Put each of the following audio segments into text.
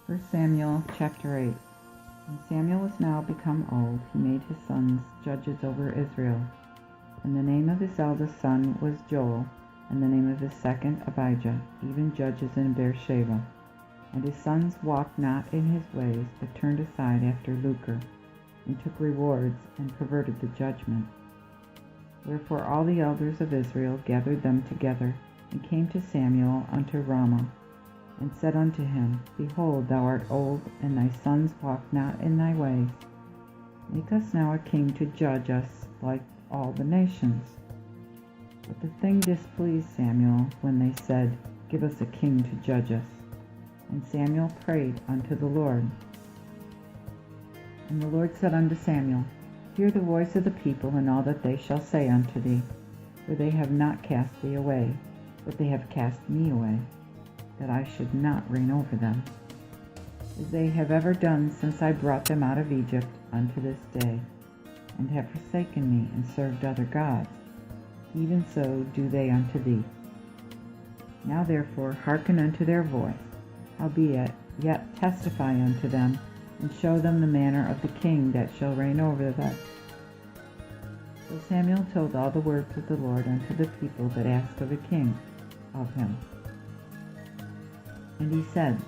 1 Samuel chapter 8. When Samuel was now become old, he made his sons judges over Israel. And the name of his eldest son was Joel, and the name of his second Abijah, even judges in Beersheba. And his sons walked not in his ways, but turned aside after lucre, and took rewards, and perverted the judgment. Wherefore all the elders of Israel gathered them together, and came to Samuel unto Ramah, and said unto him, Behold, thou art old, and thy sons walk not in thy ways. Make us now a king to judge us like all the nations. But the thing displeased Samuel when they said, Give us a king to judge us. And Samuel prayed unto the Lord. And the Lord said unto Samuel, Hear the voice of the people and all that they shall say unto thee, for they have not cast thee away, but they have cast me away, that I should not reign over them, as they have ever done since I brought them out of Egypt unto this day, and have forsaken me and served other gods. Even so do they unto thee. Now therefore hearken unto their voice, howbeit yet testify unto them, and show them the manner of the king that shall reign over them. So Samuel told all the words of the Lord unto the people that asked of a king of him. And he said,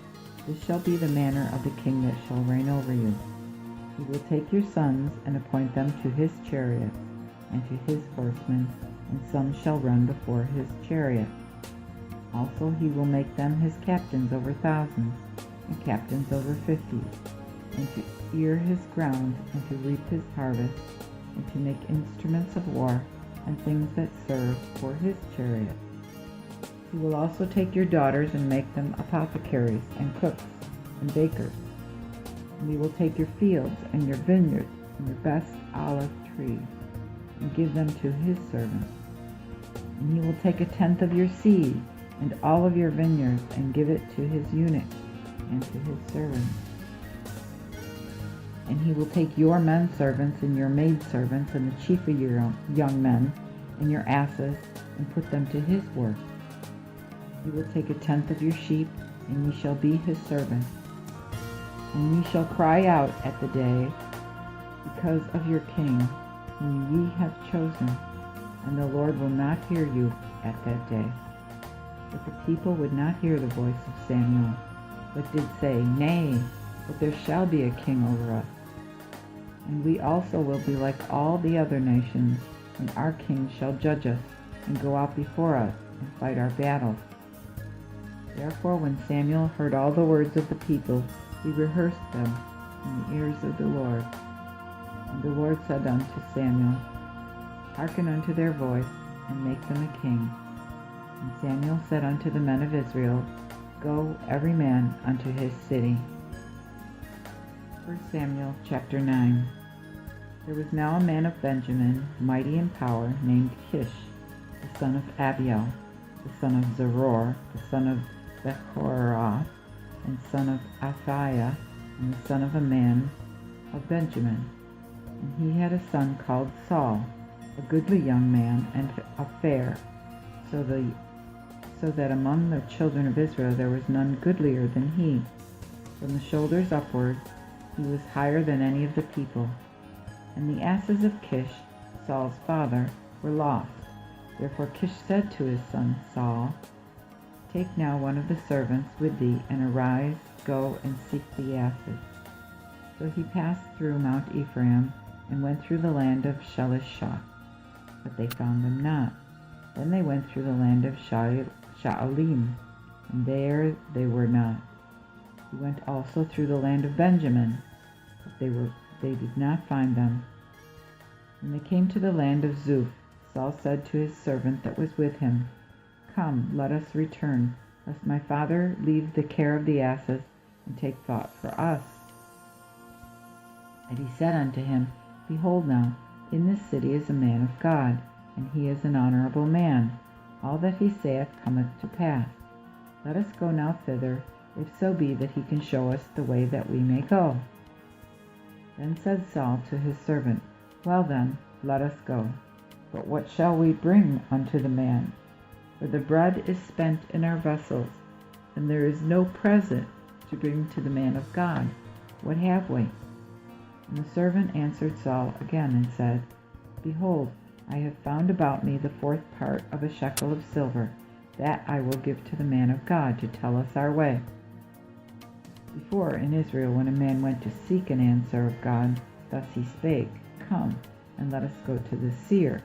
This shall be the manner of the king that shall reign over you. He will take your sons, and appoint them to his chariots, and to his horsemen, and some shall run before his chariot. Also he will make them his captains over thousands, and captains over 50s, and to ear his ground, and to reap his harvest, and to make instruments of war, and things that serve for his chariot. He will also take your daughters, and make them apothecaries, and cooks, and bakers. And he will take your fields, and your vineyards, and your best olive trees, and give them to his servants. And he will take 1/10 of your seed, and all of your vineyards, and give it to his eunuchs, and to his servants. And he will take your men servants, and your maid servants, and the chief of your young men, and your asses, and put them to his work. He will take 1/10 of your sheep, and ye shall be his servants. And ye shall cry out at the day because of your king, whom ye have chosen, and the Lord will not hear you at that day. But the people would not hear the voice of Samuel, but did say, Nay, but there shall be a king over us. And we also will be like all the other nations, and our king shall judge us, and go out before us, and fight our battles. Therefore when Samuel heard all the words of the people, he rehearsed them in the ears of the Lord. And the Lord said unto Samuel, Hearken unto their voice, and make them a king. And Samuel said unto the men of Israel, Go every man unto his city. 1 Samuel chapter 9. There was now a man of Benjamin, mighty in power, named Kish, the son of Abiel, the son of Zeror, the son of Bechorath, and son of Aphiah, and the son of a man of Benjamin. And he had a son called Saul, a goodly young man, and a fair, so that among the children of Israel there was none goodlier than he. From the shoulders upward he was higher than any of the people. And the asses of Kish, Saul's father, were lost. Therefore Kish said to his son Saul, Take now one of the servants with thee, and arise, go and seek the asses. So he passed through Mount Ephraim, and went through the land of Shelishah, but they found them not. Then they went through the land of Sha'alim, and there they were not. He went also through the land of Benjamin, but they did not find them. When they came to the land of Zuph, Saul said to his servant that was with him, Come, let us return, lest my father leave the care of the asses, and take thought for us. And he said unto him, Behold now, in this city is a man of God, and he is an honorable man. All that he saith cometh to pass. Let us go now thither, if so be that he can show us the way that we may go. Then said Saul to his servant, Well then, let us go. But what shall we bring unto the man? For the bread is spent in our vessels, and there is no present to bring to the man of God? What have we?" And the servant answered Saul again and said, "Behold, I have found about me the fourth part of a shekel of silver. That I will give to the man of God to tell us our way." Before in Israel, when a man went to seek an answer of God, thus he spake, "Come, and let us go to the seer."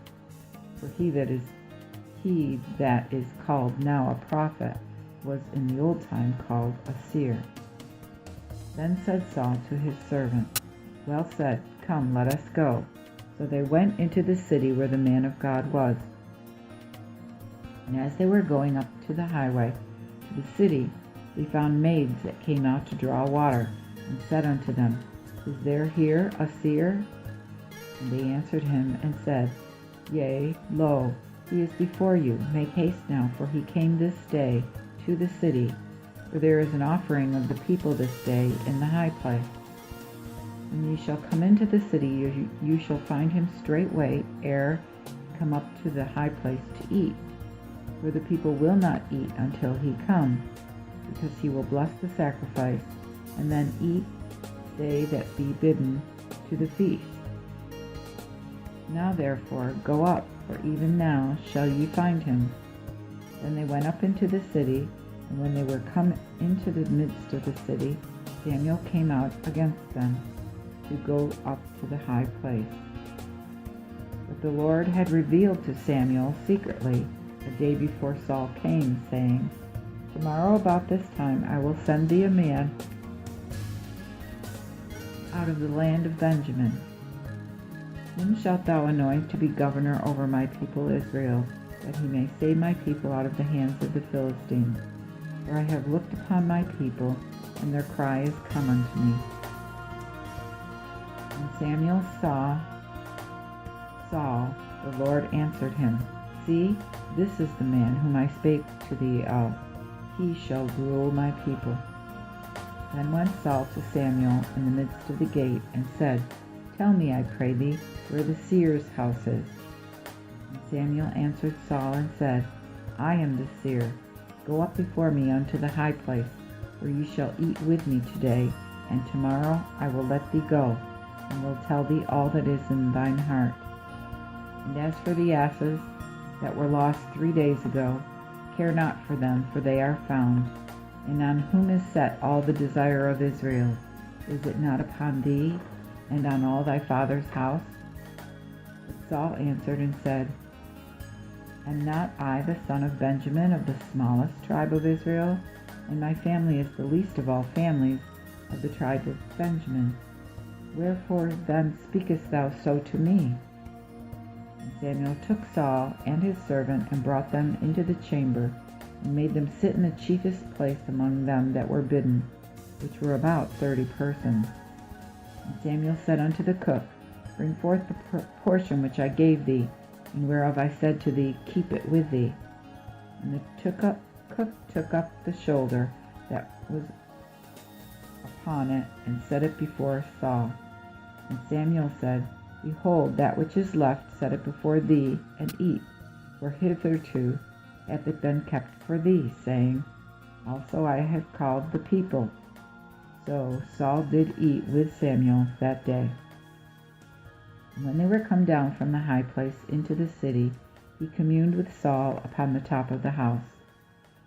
For he that is called now a prophet was in the old time called a seer. Then said Saul to his servant, "Well said, come, let us go." So they went into the city where the man of God was. And as they were going up to the highway to the city, they found maids that came out to draw water, and said unto them, "Is there here a seer?" And they answered him and said, "Yea, lo, he is before you. Make haste now, for he came this day to the city, for there is an offering of the people this day in the high place. When ye shall come into the city, you shall find him straightway ere come up to the high place to eat. For the people will not eat until he come, because he will bless the sacrifice, and then eat they that be bidden to the feast. Now therefore go up, for even now shall ye find him." Then they went up into the city, and when they were come into the midst of the city, Samuel came out against them, to go up to the high place. But the Lord had revealed to Samuel secretly a day before Saul came, saying, "Tomorrow about this time I will send thee a man out of the land of Benjamin. Him shalt thou anoint to be governor over my people Israel, that he may save my people out of the hands of the Philistines. For I have looked upon my people, and their cry is come unto me." When Samuel saw Saul, the Lord answered him, "See, this is the man whom I spake to thee of. He shall rule my people." Then went Saul to Samuel in the midst of the gate, and said, "Tell me, I pray thee, where the seer's house is." And Samuel answered Saul and said, "I am the seer. Go up before me unto the high place, where you shall eat with me today, and tomorrow I will let thee go, and will tell thee all that is in thine heart. And as for the asses that were lost 3 days ago, care not for them, for they are found. And on whom is set all the desire of Israel? Is it not upon thee, and on all thy father's house?" But Saul answered and said, "Am not I the son of Benjamin, of the smallest tribe of Israel? And my family is the least of all families of the tribe of Benjamin. Wherefore then speakest thou so to me?" And Samuel took Saul and his servant, and brought them into the chamber, and made them sit in the chiefest place among them that were bidden, which were about 30 persons. And Samuel said unto the cook, "Bring forth the portion which I gave thee, and whereof I said to thee, Keep it with thee." And the cook took up the shoulder that was upon it, and set it before Saul. And Samuel said, "Behold, that which is left, set it before thee, and eat. For hitherto hath it been kept for thee, saying, Also I have called the people." So Saul did eat with Samuel that day. And when they were come down from the high place into the city, he communed with Saul upon the top of the house.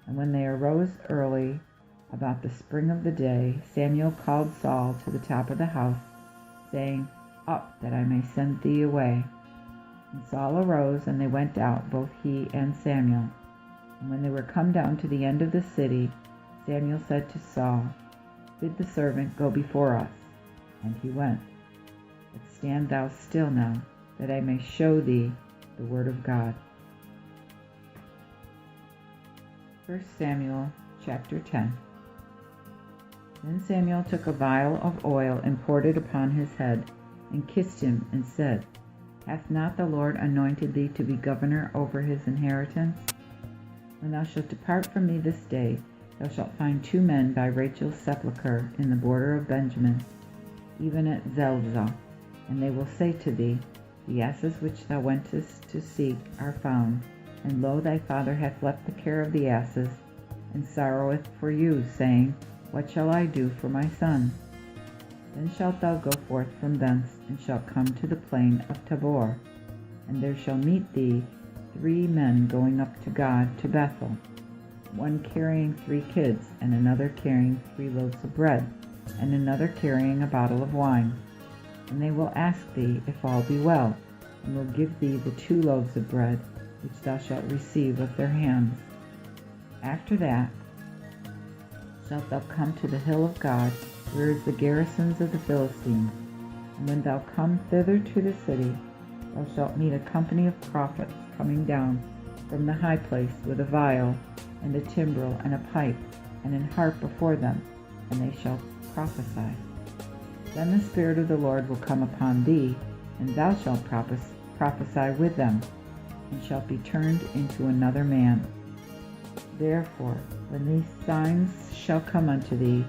And when they arose early about the spring of the day, Samuel called Saul to the top of the house, saying, "Up, that I may send thee away." And Saul arose, and they went out, both he and Samuel. And when they were come down to the end of the city, Samuel said to Saul, "Bid the servant go before us." And he went. But stand thou still now, that I may show thee the word of God. 1 Samuel chapter 10. Then Samuel took a vial of oil and poured it upon his head, and kissed him, and said, "Hath not the Lord anointed thee to be governor over his inheritance? When thou shalt depart from me this day, thou shalt find 2 men by Rachel's sepulchre in the border of Benjamin, even at Zelzah. And they will say to thee, The asses which thou wentest to seek are found, and lo, thy father hath left the care of the asses, and sorroweth for you, saying, What shall I do for my son? Then shalt thou go forth from thence, and shalt come to the plain of Tabor, and there shall meet thee 3 men going up to God to Bethel, one carrying 3 kids, and another carrying 3 loaves of bread, and another carrying a bottle of wine. And they will ask thee if all be well, and will give thee the 2 loaves of bread, which thou shalt receive of their hands. After that shalt thou come to the hill of God, where is the garrisons of the Philistines. And when thou come thither to the city, thou shalt meet a company of prophets coming down from the high place with a viol, and a timbrel, and a pipe, and an harp before them, and they shall prophesy. Then the Spirit of the Lord will come upon thee, and thou shalt prophesy with them, and shalt be turned into another man. Therefore, when these signs shall come unto thee,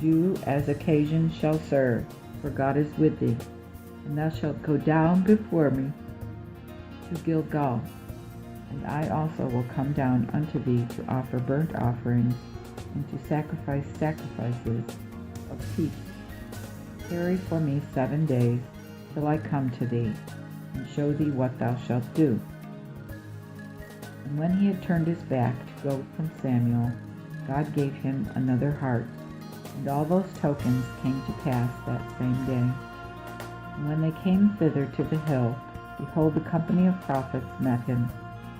do as occasion shall serve, for God is with thee. And thou shalt go down before me to Gilgal, and I also will come down unto thee to offer burnt offerings, and to sacrifice sacrifices of peace. Tarry for me 7 days, till I come to thee, and show thee what thou shalt do. And when he had turned his back to go from Samuel, God gave him another heart, and all those tokens came to pass that same day. And when they came thither to the hill, behold, the company of prophets met him,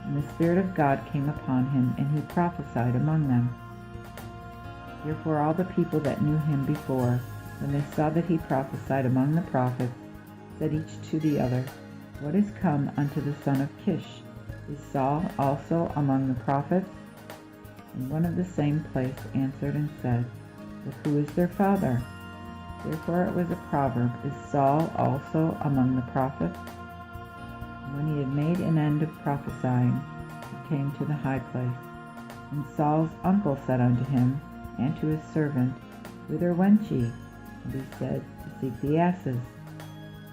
and the Spirit of God came upon him, and he prophesied among them. Therefore all the people that knew him before, when they saw that he prophesied among the prophets, said each to the other, What is come unto the son of Kish? Is Saul also among the prophets? And one of the same place answered and said, But who is their father? Therefore it was a proverb, Is Saul also among the prophets? And when he had made an end of prophesying, he came to the high place. And Saul's uncle said unto him, and to his servant, Whither went ye? And he said, To seek the asses.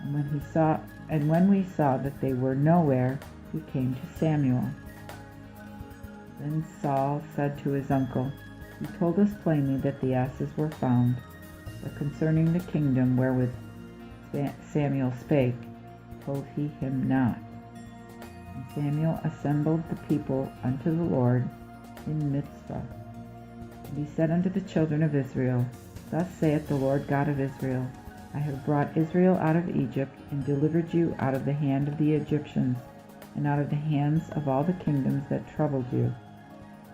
And when we saw that they were nowhere, we came to Samuel. Then Saul said to his uncle, He told us plainly that the asses were found, but concerning the kingdom wherewith Samuel spake, told he him not. And Samuel assembled the people unto the Lord in Mizpah. And he said unto the children of Israel, Thus saith the Lord God of Israel, I have brought Israel out of Egypt, and delivered you out of the hand of the Egyptians, and out of the hands of all the kingdoms that troubled you.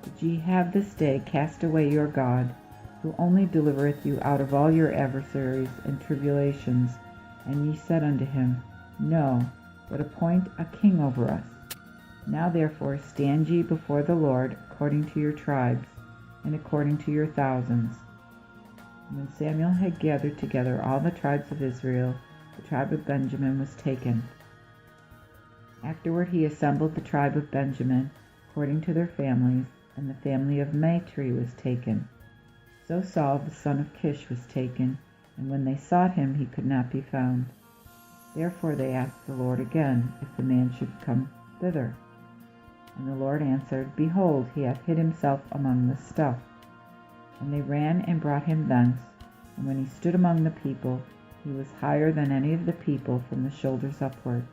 But ye have this day cast away your God, who only delivereth you out of all your adversaries and tribulations. And ye said unto him, No, but appoint a king over us. Now therefore stand ye before the Lord according to your tribes, and according to your thousands. And when Samuel had gathered together all the tribes of Israel, the tribe of Benjamin was taken. Afterward he assembled the tribe of Benjamin according to their families, and the family of Matri was taken. So Saul the son of Kish was taken, and when they sought him he could not be found. Therefore they asked the Lord again if the man should come thither. And the Lord answered, Behold, he hath hid himself among the stuff. And they ran and brought him thence, and when he stood among the people, he was higher than any of the people from the shoulders upward.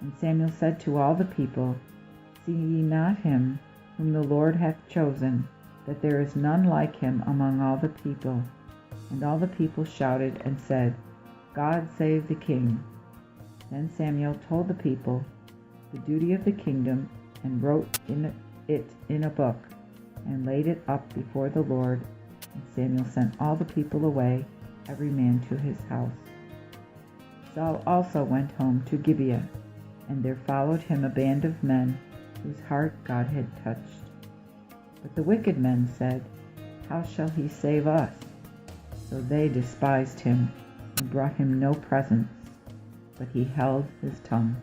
And Samuel said to all the people, See ye not him whom the Lord hath chosen, that there is none like him among all the people? And all the people shouted and said, God save the king. Then Samuel told the people the duty of the kingdom, and wrote it in a book, and laid it up before the Lord. And Samuel sent all the people away, every man to his house. Saul also went home to Gibeah, and there followed him a band of men, whose heart God had touched. But the wicked men said, How shall he save us? So they despised him, and brought him no presents, but he held his tongue.